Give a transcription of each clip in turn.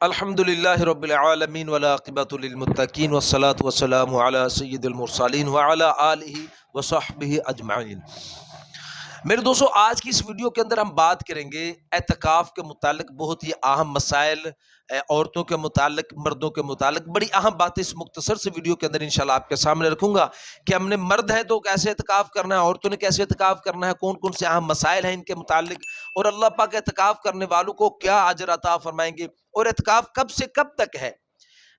الحمدللہ رب العالمین والعاقبۃ للمتقین والصلاۃ والسلام علی سید المرسلین وعلی آلہ وصحبہ اجمعین۔ میرے دوستو، آج کی اس ویڈیو کے اندر ہم بات کریں گے اعتکاف کے متعلق بہت ہی اہم مسائل، عورتوں کے متعلق، مردوں کے متعلق بڑی اہم باتیں اس مختصر سے ویڈیو کے اندر انشاءاللہ آپ کے سامنے رکھوں گا کہ ہم نے مرد ہے تو کیسے اعتکاف کرنا ہے، عورتوں نے کیسے اعتکاف کرنا ہے، کون کون سے اہم مسائل ہیں ان کے متعلق، اور اللہ پاک اعتکاف کرنے والوں کو کیا اجر عطا فرمائیں گے، اور اعتکاف کب سے کب تک ہے،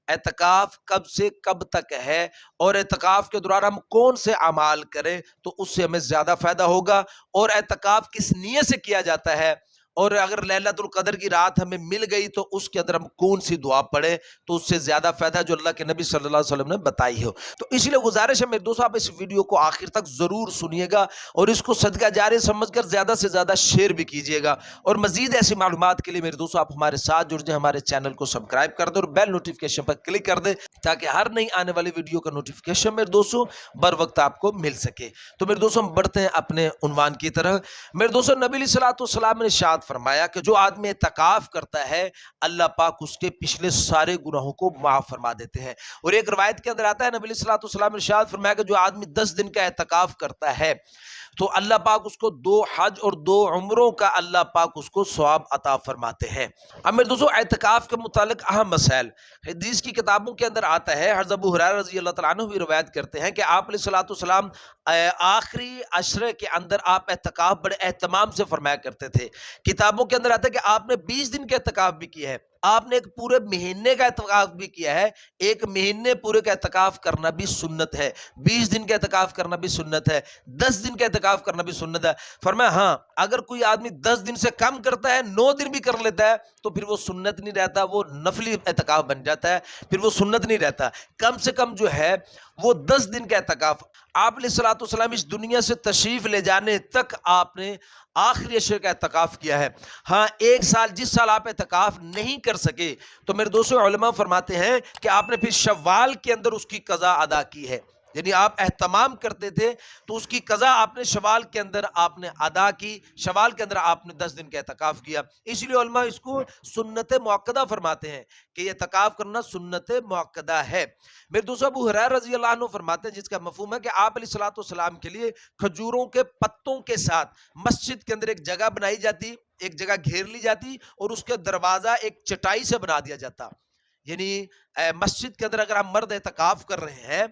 اعتکاف کب سے کب تک ہے، اور اعتکاف کے دوران ہم کون سے اعمال کریں تو اس سے ہمیں زیادہ فائدہ ہوگا، اور اعتکاف کس نیت سے کیا جاتا ہے، اور اگر لیلۃ القدر کی رات ہمیں مل گئی تو اس کے اندر ہم کون سی دعا پڑھیں تو اس سے زیادہ فائدہ جو اللہ کے نبی صلی اللہ علیہ وسلم نے بتائی ہو۔ تو اس لیے گزارش ہے میرے دوستو، آپ اس ویڈیو کو آخر تک ضرور سنیے گا اور اس کو صدقہ جاریہ سمجھ کر زیادہ سے زیادہ شیئر بھی کیجیے گا، اور مزید ایسی معلومات کے لیے میرے دوستو آپ ہمارے ساتھ جڑ جائیں، ہمارے چینل کو سبسکرائب کر دیں اور بیل نوٹیفکیشن پر کلک کر دیں تاکہ ہر نئی آنے والی ویڈیو کا نوٹیفکیشن میرے دوستو بر وقت آپ کو مل سکے۔ تو میرے دوستو ہم بڑھتے ہیں اپنے عنوان کی طرح۔ میرے دوستو، نبی علیہ الصلوۃ والسلام نے ارشاد فرمایا کہ جو آدمی اعتکاف کرتا ہے اللہ پاک اس کے پچھلے سارے گناہوں کو معاف فرما دیتے ہیں، اور ایک روایت کے اندر آتا ہے نبی علیہ الصلوۃ والسلام نے ارشاد فرمایا کہ جو آدمی 10 دن کا اعتکاف کرتا ہے تو اللہ پاک اس کو 2 حج اور 2 عمروں کا اللہ پاک اس کو ثواب عطا فرماتے ہیں۔ اب میرے دوستو، اعتکاف کے متعلق اہم مسائل حدیث کی کتابوں کے اندر آتا ہے، حضرت ابو ہریرہ رضی اللہ تعالیٰ عنہ بھی روایت کرتے ہیں کہ آپ علیہ الصلوۃ والسلام آخری عشرے کے اندر آپ اعتکاف بڑے اہتمام سے فرمایا کرتے تھے۔ کتابوں کے اندر آتا ہے کہ آپ نے 20 دن کا اعتکاف بھی کیا ہے، آپ نے ایک پورے مہینے کا اعتکاف بھی کیا ہے، ایک مہینے پورے کا اعتکاف کرنا بھی سنت ہے، 20 دن کا اعتکاف کرنا بھی سنت ہے، 10 دن کا اعتکاف کرنا بھی سنت ہے۔ فرمایا ہاں، اگر کوئی آدمی 10 دن سے کم کرتا ہے، 9 دن بھی کر لیتا ہے تو پھر وہ سنت نہیں رہتا، وہ نفلی اعتکاف بن جاتا ہے، پھر وہ سنت نہیں رہتا۔ کم سے کم جو ہے وہ 10 دن کا اعتکاف، آپ علیہ الصلوۃ والسلام اس دنیا سے تشریف لے جانے تک آپ نے آخری عشرے کا اعتکاف کیا ہے۔ ہاں، ایک سال جس سال آپ اعتکاف نہیں کر سکے تو میرے دوستو علماء فرماتے ہیں کہ آپ نے پھر شوال کے اندر اس کی قضا ادا کی ہے، یعنی آپ اہتمام کرتے تھے تو اس کی قضا آپ نے شوال کے اندر آپ نے ادا کی، شوال کے اندر آپ نے 10 دن کا اعتکاف کیا۔ اس لیے علماء اس کو سنت مؤکدہ فرماتے ہیں کہ یہ اعتکاف کرنا سنت مؤکدہ ہے۔ میرے دوستو، ابو ہریرہ رضی اللہ عنہ فرماتے ہیں، جس کا مفہوم ہے کہ آپ علیہ الصلوۃ والسلام کے لیے کھجوروں کے پتوں کے ساتھ مسجد کے اندر ایک جگہ بنائی جاتی، ایک جگہ گھیر لی جاتی، اور اس کے دروازہ ایک چٹائی سے بنا دیا جاتا، یعنی مسجد کے اندر اگر ہم مرد اعتکاف کر رہے ہیں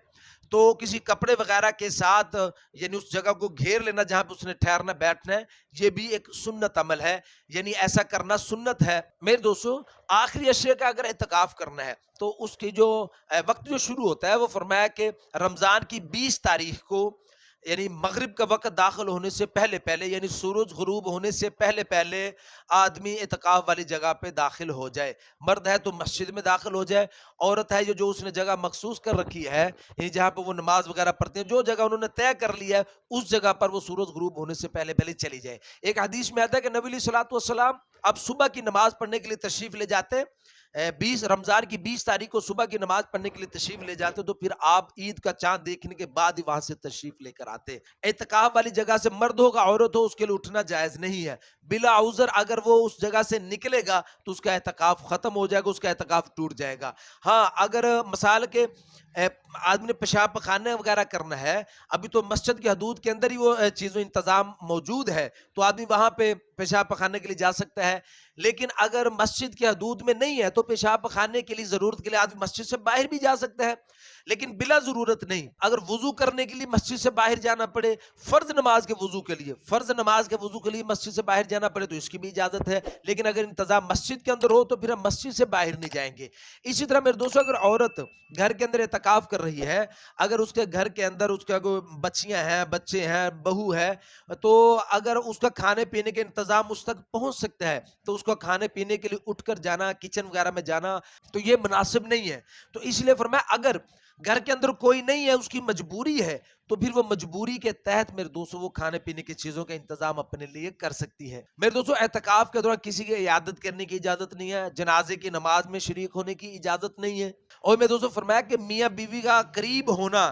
تو کسی کپڑے وغیرہ کے ساتھ یعنی اس جگہ کو گھیر لینا جہاں پہ اس نے ٹھہرنا بیٹھنا ہے، یہ بھی ایک سنت عمل ہے، یعنی ایسا کرنا سنت ہے۔ میرے دوستو، آخری عشرے کا اگر اعتکاف کرنا ہے تو اس کی جو وقت جو شروع ہوتا ہے وہ فرمایا کہ رمضان کی 20 تاریخ کو، یعنی مغرب کا وقت داخل ہونے سے پہلے پہلے، یعنی سورج غروب ہونے سے پہلے پہلے آدمی اعتکاف والی جگہ پہ داخل ہو جائے۔ مرد ہے تو مسجد میں داخل ہو جائے، عورت ہے جو اس نے جگہ مخصوص کر رکھی ہے، یعنی جہاں پہ وہ نماز وغیرہ پڑھتے ہیں، جو جگہ انہوں نے طے کر لی ہے اس جگہ پر وہ سورج غروب ہونے سے پہلے پہلے چلی جائے۔ ایک حدیث میں آتا ہے کہ نبی علیہ الصلوۃ والسلام اب صبح کی نماز پڑھنے کے لیے تشریف لے جاتے، 20 رمضان کی 20 تاریخ کو صبح کی نماز پڑھنے کے لیے تشریف لے جاتے، تو پھر آپ عید کا چاند دیکھنے کے بعد ہی وہاں سے تشریف لے کر آتے۔ اعتکاف والی جگہ سے مرد ہو کا عورت ہو، اس کے لیے اٹھنا جائز نہیں ہے، بلا عذر اگر وہ اس جگہ سے نکلے گا تو اس کا اعتکاف ختم ہو جائے گا، اس کا اعتکاف ٹوٹ جائے گا۔ ہاں، اگر مثال کے آدمی نے پیشاب پخانے وغیرہ کرنا ہے، ابھی تو مسجد کی حدود کے اندر ہی وہ چیزوں انتظام موجود ہے تو آدمی وہاں پہ پیشاب پخانے کے لیے جا سکتا ہے، لیکن اگر مسجد کی حدود میں نہیں ہے تو پیشاب پخانے کے لیے ضرورت کے لیے آدمی مسجد سے باہر بھی جا سکتا ہے، لیکن بلا ضرورت نہیں۔ اگر وضو کرنے کے لیے مسجد سے باہر جانا پڑے، فرض نماز کے وضو کے لیے مسجد سے باہر جانا پڑے تو اس کی بھی اجازت ہے، لیکن اگر انتظام مسجد کے اندر ہو تو پھر ہم مسجد سے باہر نہیں جائیں گے۔ اسی طرح میرے دوستو، اگر عورت گھر کے اندر اعتکاف کر رہی ہے، اگر اس کے گھر کے اندر اس کا کوئی بچیاں ہیں، بچے ہیں، بہو ہے، تو اگر اس کا کھانے پینے کے انتظام اس تک پہنچ سکتا ہے تو اس کو کھانے پینے کے لیے اٹھ کر جانا، کچن وغیرہ میں جانا تو یہ مناسب نہیں ہے۔ تو اس لیے فرمایا اگر گھر کے اندر کوئی نہیں ہے، اس کی مجبوری ہے، تو پھر وہ مجبوری کے تحت میرے دوستو وہ کھانے پینے کی چیزوں کا انتظام اپنے لیے کر سکتی ہے۔ میرے دوستو، اعتکاف کے دوران کسی کی عیادت کرنے کی اجازت نہیں ہے، جنازے کی نماز میں شریک ہونے کی اجازت نہیں ہے، اور میرے دوستو فرمایا کہ میاں بیوی کا قریب ہونا